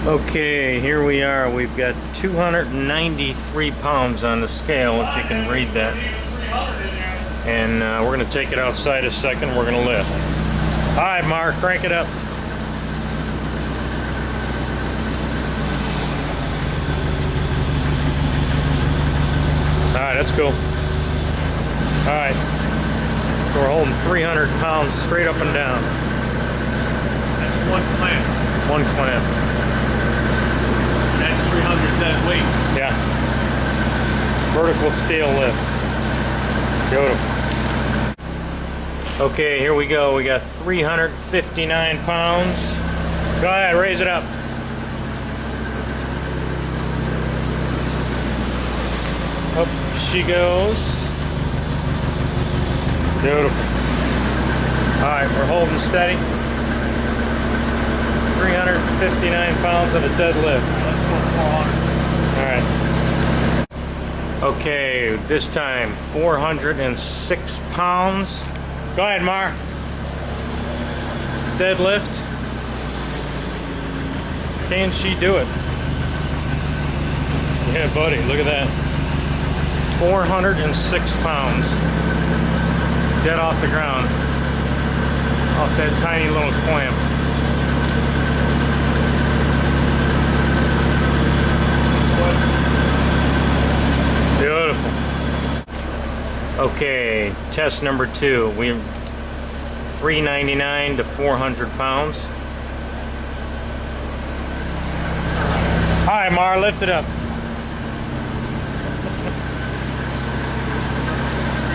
Okay, here we are. We've got 293 pounds on the scale, if you can read that. And we're going to take it outside a second. We're going to lift. All right, Mark, crank it up. All right, that's cool. All right, so we're holding 300 pounds straight up and down. That's one clamp. One clamp. That's 300 dead weight. Yeah. Vertical scale lift. Beautiful. Okay, here we go. We got 359 pounds. Go ahead, raise it up. Up she goes. Beautiful. Alright, we're holding steady. 359 pounds on a deadlift. Let's go 400. Alright. Okay, this time 406 pounds. Go ahead, Mar. Deadlift. Can she do it? Yeah, buddy, look at that. 406 pounds. Dead off the ground. Off that tiny little clamp. Beautiful. Okay, test number 2. We're 399 to 400 pounds. All right, Mar, lift it up.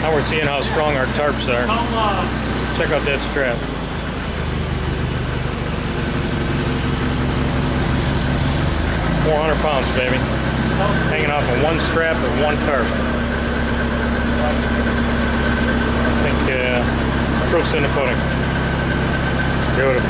Now we're seeing how strong our tarps are. Check out that strap. £400, baby. Hanging off of one strap and one tarp. I think proof's in the pudding. Beautiful.